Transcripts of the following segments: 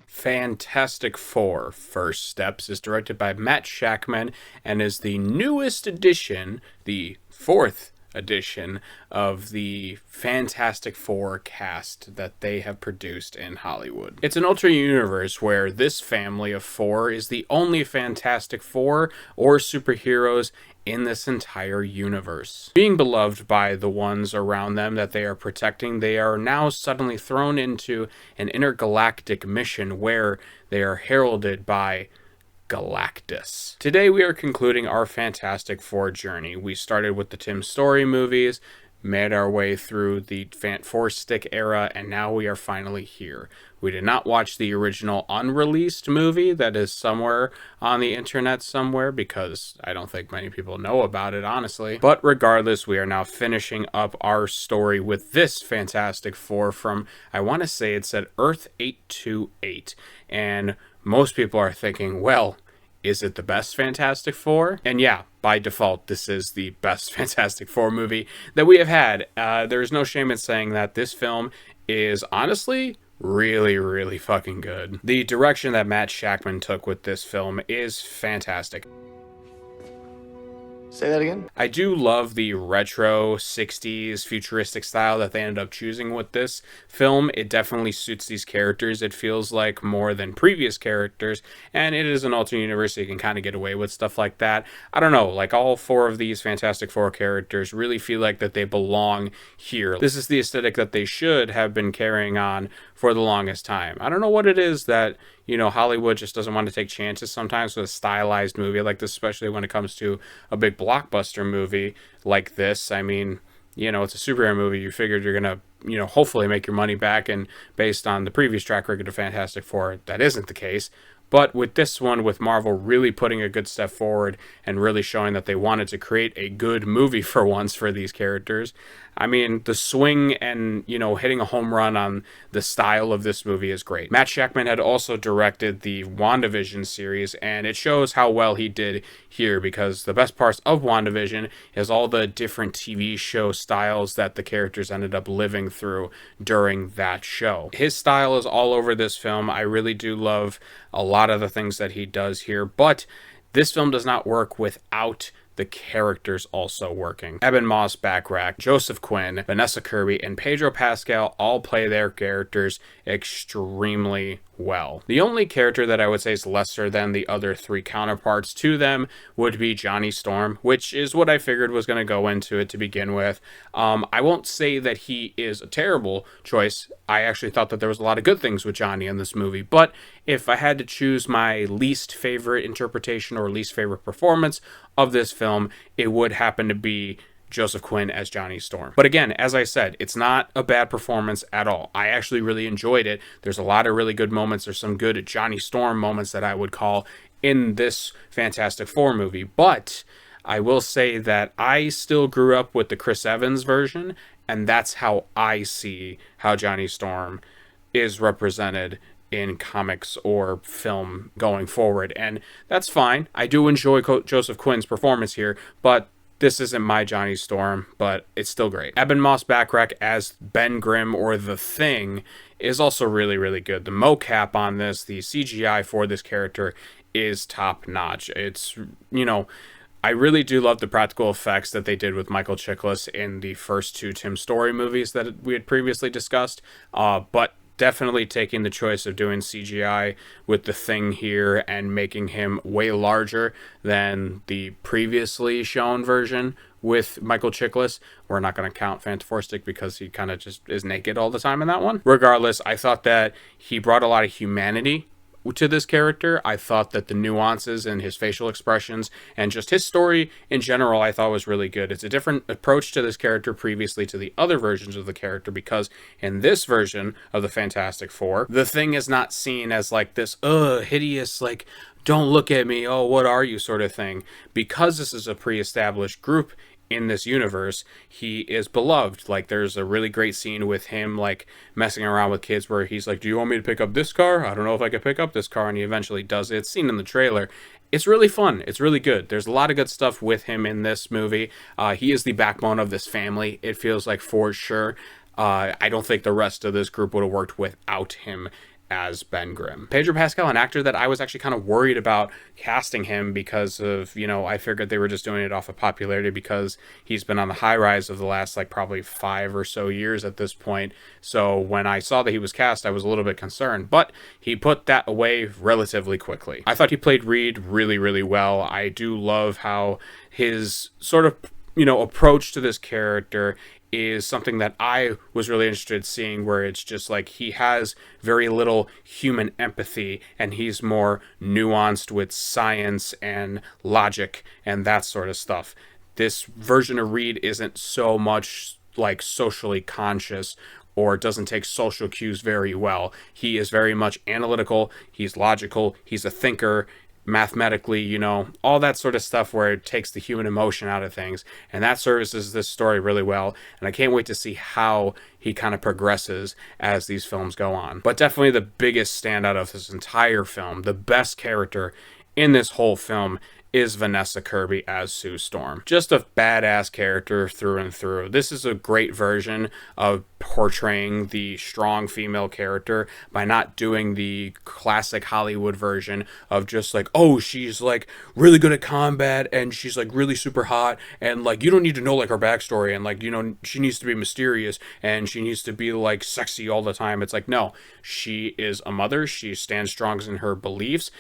Fantastic Four: First Steps is directed by Matt Shakman and is the newest edition, the fourth edition of the Fantastic Four cast that they have produced in Hollywood. It's an alternate universe where this family of four is the only Fantastic Four or superheroes in this entire universe. Being beloved by the ones around them that they are protecting, they are now suddenly thrown into an intergalactic mission where they are heralded by Galactus. Today we are concluding our Fantastic Four journey. We started with the Tim Story movies, made our way through the Four Stick era, and now we are finally here. We did not watch the original unreleased movie that is somewhere on the internet somewhere, because I don't think many people know about it, honestly. But regardless, we are now finishing up our story with this Fantastic Four from, I want to say it said Earth 828. And most people are thinking, well, is it the best Fantastic Four? And yeah, by default, this is the best Fantastic Four movie that we have had. There's no shame in saying that this film is honestly really, really fucking good. The direction that Matt Shakman took with this film is fantastic. Say that again? I do love the retro 60s futuristic style that they ended up choosing with this film. It definitely suits these characters. It feels like more than previous characters, and it is an alternate universe, so you can kind of get away with stuff like that. I don't know, like all four of these Fantastic Four characters really feel like that they belong here. This is the aesthetic that they should have been carrying on for the longest time. I don't know what it is that, Hollywood just doesn't want to take chances sometimes with a stylized movie like this, especially when it comes to a big blockbuster movie like this. I mean, it's a superhero movie. You figured you're going to, hopefully make your money back. And based on the previous track record of Fantastic Four, that isn't the case. But with this one, with Marvel really putting a good step forward and really showing that they wanted to create a good movie for once for these characters, I mean, the swing and, hitting a home run on the style of this movie is great. Matt Shakman had also directed the WandaVision series, and it shows how well he did here, because the best parts of WandaVision is all the different TV show styles that the characters ended up living through during that show. His style is all over this film. I really do love a lot of the things that he does here, but this film does not work without the characters also working. Ebon Moss-Bachrach, Joseph Quinn, Vanessa Kirby, and Pedro Pascal all play their characters extremely well. The only character that I would say is lesser than the other three counterparts to them would be Johnny Storm, which is what I figured was going to go into it to begin with. I won't say that he is a terrible choice. I actually thought that there was a lot of good things with Johnny in this movie, but if I had to choose my least favorite interpretation or least favorite performance of this film, it would happen to be Joseph Quinn as Johnny Storm. But again, as I said, it's not a bad performance at all. I actually really enjoyed it. There's a lot of really good moments. There's some good Johnny Storm moments that I would call in this Fantastic Four movie. But I will say that I still grew up with the Chris Evans version, and that's how I see how Johnny Storm is represented in comics or film going forward. And that's fine. I do enjoy Joseph Quinn's performance here, but this isn't my Johnny Storm, but it's still great. Ebon Moss-Bachrach as Ben Grimm, or The Thing, is also really, really good. The mocap on this, the CGI for this character, is top-notch. It's, I really do love the practical effects that they did with Michael Chiklis in the first two Tim Story movies that we had previously discussed, but definitely taking the choice of doing CGI with The Thing here and making him way larger than the previously shown version with Michael Chiklis. We're not going to count Fantastic Four because he kind of just is naked all the time in that one. Regardless, I thought that he brought a lot of humanity to this character. I thought that the nuances and his facial expressions and just his story in general, I thought was really good. It's a different approach to this character previously to the other versions of the character, because in this version of the Fantastic Four, the Thing is not seen as like this hideous, like, don't look at me, oh, what are you sort of thing. Because this is a pre-established group in this universe, he is beloved. Like, there's a really great scene with him, like, messing around with kids where he's like, do you want me to pick up this car? I don't know if I could pick up this car. And he eventually does it. It's seen in the trailer. It's really fun. It's really good. There's a lot of good stuff with him in this movie. He is the backbone of this family, it feels like, for sure. I don't think the rest of this group would have worked without him as Ben Grimm. Pedro Pascal, an actor that I was actually kind of worried about casting him because of, I figured they were just doing it off of popularity because he's been on the high rise of the last, like, probably 5 or so years at this point. So when I saw that he was cast, I was a little bit concerned, but he put that away relatively quickly. I thought he played Reed really, really well. I do love how his sort of, approach to this character is something that I was really interested in seeing, where it's just like he has very little human empathy and he's more nuanced with science and logic and that sort of stuff. This version of Reed isn't so much like socially conscious or doesn't take social cues very well. He is very much analytical, he's logical, he's a thinker, mathematically, all that sort of stuff where it takes the human emotion out of things. And that services this story really well. And I can't wait to see how he kind of progresses as these films go on. But definitely the biggest standout of this entire film, the best character in this whole film, is Vanessa Kirby as Sue Storm. Just a badass character through and through. This is a great version of portraying the strong female character by not doing the classic Hollywood version of just like, oh, she's like really good at combat and she's like really super hot and like you don't need to know like her backstory and like, she needs to be mysterious and she needs to be like sexy all the time. It's like, no, she is a mother. She stands strong in her beliefs.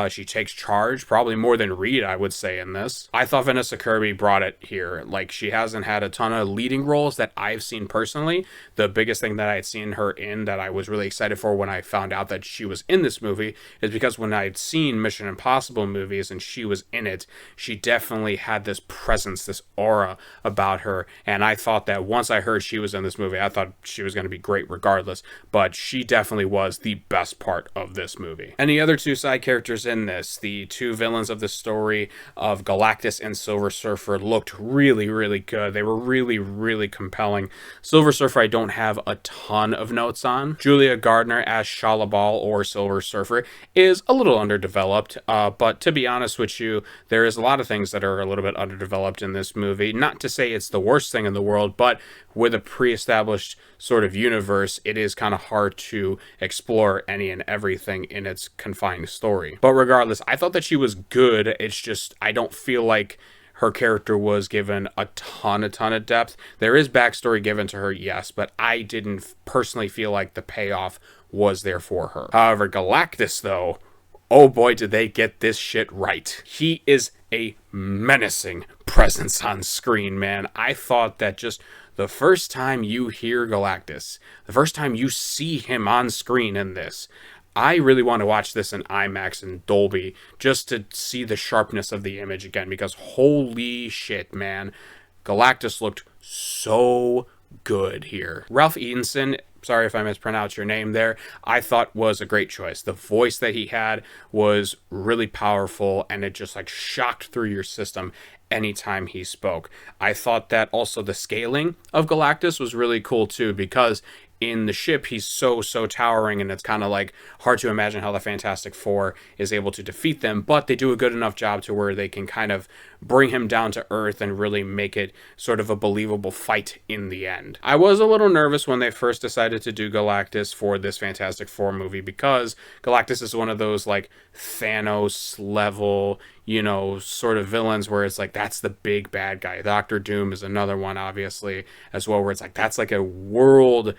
She takes charge, probably more than Reed, I would say, in this. I thought Vanessa Kirby brought it here. Like, she hasn't had a ton of leading roles that I've seen personally. The biggest thing that I had seen her in that I was really excited for when I found out that she was in this movie is because when I'd seen Mission Impossible movies and she was in it, she definitely had this presence, this aura about her. And I thought that once I heard she was in this movie, I thought she was going to be great regardless. But she definitely was the best part of this movie. And the other two side characters in this, the two villains of the story of Galactus and Silver Surfer, looked really, really good. They were really, really compelling. Silver Surfer I don't have a ton of notes on. Julia Gardner as Shalabal or Silver Surfer is a little underdeveloped, but to be honest with you, there is a lot of things that are a little bit underdeveloped in this movie. Not to say it's the worst thing in the world, but with a pre-established sort of universe, it is kind of hard to explore any and everything in its confined story. But regardless, I thought that she was good. It's just, I don't feel like her character was given a ton of depth. There is backstory given to her, yes, but I didn't personally feel like the payoff was there for her. However, Galactus, though, oh boy, did they get this shit right. He is a menacing presence on screen, man. I thought that just the first time you hear Galactus, the first time you see him on screen in this, I really want to watch this in IMAX and Dolby just to see the sharpness of the image again, because holy shit, man, Galactus looked so good here. Ralph Ineson, sorry if I mispronounced your name there, I thought was a great choice. The voice that he had was really powerful and it just like shocked through your system anytime he spoke. I thought that also the scaling of Galactus was really cool too, because in the ship he's so towering and it's kind of like hard to imagine how the Fantastic Four is able to defeat them, but they do a good enough job to where they can kind of bring him down to earth and really make it sort of a believable fight in the end. I was a little nervous when they first decided to do Galactus for this Fantastic Four movie, because Galactus is one of those like Thanos level, sort of villains where it's like that's the big bad guy. Doctor Doom is another one, obviously, as well, where it's like that's like a world,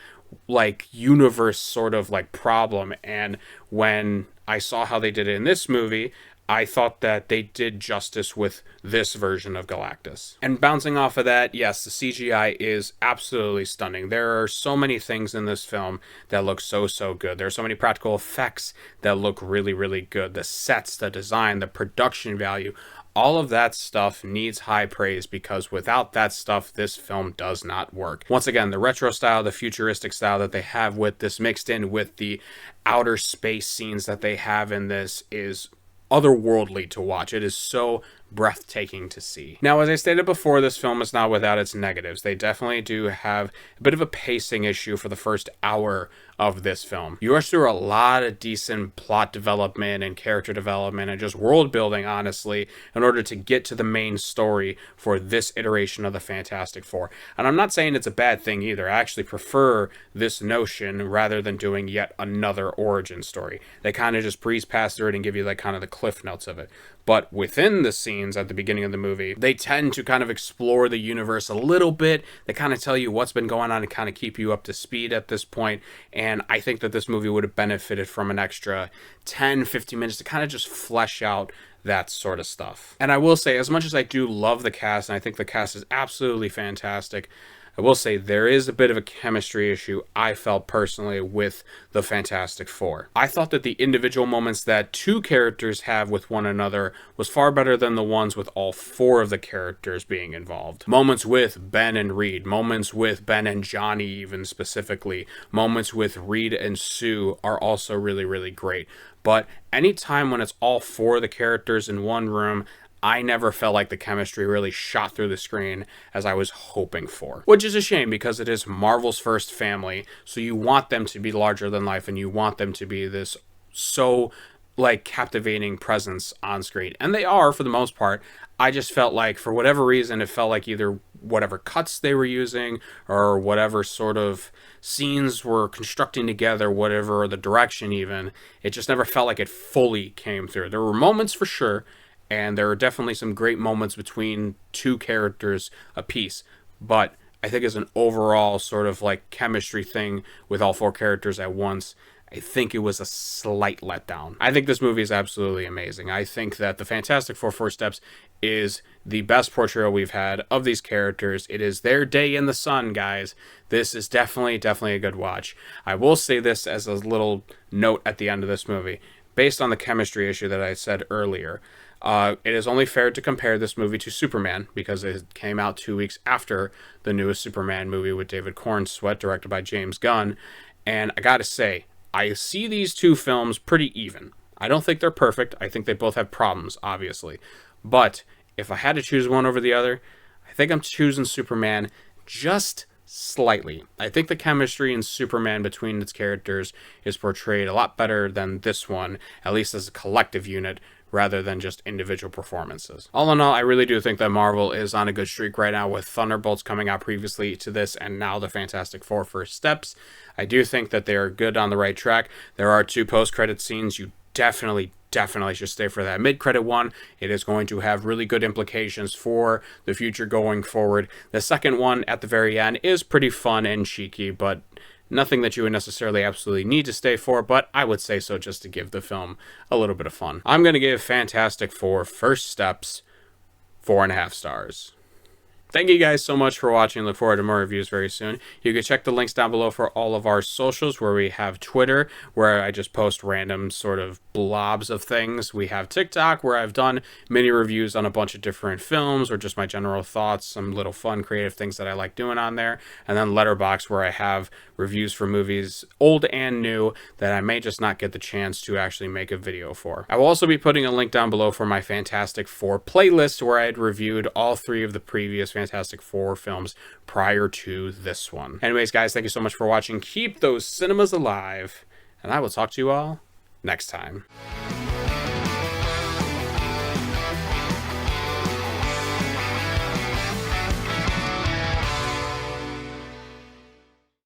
like universe sort of like problem. And when I saw how they did it in this movie, I thought that they did justice with this version of Galactus. And bouncing off of that, yes, the CGI is absolutely stunning. There are so many things in this film that look so good. There are so many practical effects that look really, really good. The sets, the design, the production value, all of that stuff needs high praise, because without that stuff, this film does not work. Once again, the retro style, the futuristic style that they have with this mixed in with the outer space scenes that they have in this is otherworldly to watch. It is so breathtaking to see. Now, as I stated before, this film is not without its negatives. They definitely do have a bit of a pacing issue for the first hour of this film. You rush through a lot of decent plot development and character development and just world building, honestly, in order to get to the main story for this iteration of the Fantastic Four. And I'm not saying it's a bad thing either. I actually prefer this notion rather than doing yet another origin story. They kind of just breeze past through it and give you like kind of the cliff notes of it. But within the scenes at the beginning of the movie, they tend to kind of explore the universe a little bit. They kind of tell you what's been going on and kind of keep you up to speed at this point. And I think that this movie would have benefited from an extra 10, 15 minutes to kind of just flesh out that sort of stuff. And I will say, as much as I do love the cast, and I think the cast is absolutely fantastic, I will say there is a bit of a chemistry issue I felt personally with the Fantastic Four. I thought that the individual moments that two characters have with one another was far better than the ones with all four of the characters being involved. Moments with Ben and Reed, moments with Ben and Johnny even specifically, moments with Reed and Sue are also really, really great. But anytime when it's all four of the characters in one room, I never felt like the chemistry really shot through the screen as I was hoping for. Which is a shame because it is Marvel's first family, so you want them to be larger than life and you want them to be this so like captivating presence on screen. And they are for the most part. I just felt like for whatever reason it felt like either whatever cuts they were using or whatever sort of scenes were constructing together, whatever the direction even, it just never felt like it fully came through. There were moments for sure, and there are definitely some great moments between two characters apiece. But I think as an overall sort of like chemistry thing with all four characters at once, I think it was a slight letdown. I think this movie is absolutely amazing. I think that the Fantastic Four First Steps is the best portrayal we've had of these characters. It is their day in the sun, guys. This is definitely a good watch. I will say this as a little note at the end of this movie. Based on the chemistry issue that I said earlier, it is only fair to compare this movie to Superman because it came out 2 weeks after the newest Superman movie with David Cornsweet, directed by James Gunn. And I gotta say, I see these two films pretty even. I don't think they're perfect. I think they both have problems, obviously. But if I had to choose one over the other, I think I'm choosing Superman just slightly. I think the chemistry in Superman between its characters is portrayed a lot better than this one, at least as a collective unit, rather than just individual performances. All in all, I really do think that Marvel is on a good streak right now with Thunderbolts coming out previously to this and now the Fantastic Four First Steps. I do think that they are good on the right track. There are 2 post-credit scenes. You definitely should stay for that mid-credit one. It is going to have really good implications for the future going forward. The second one at the very end is pretty fun and cheeky, but nothing that you would necessarily absolutely need to stay for, but I would say so just to give the film a little bit of fun. I'm going to give Fantastic Four First Steps 4.5 stars. Thank you guys so much for watching. Look forward to more reviews very soon. You can check the links down below for all of our socials, where we have Twitter, where I just post random sort of blobs of things. We have TikTok, where I've done mini reviews on a bunch of different films or just my general thoughts, some little fun creative things that I like doing on there. And then Letterboxd, where I have reviews for movies old and new that I may just not get the chance to actually make a video for. I will also be putting a link down below for my Fantastic Four playlist, where I had reviewed all 3 of the previous Fantastic Four films prior to this one. Anyways, guys, thank you so much for watching. Keep those cinemas alive, and I will talk to you all next time.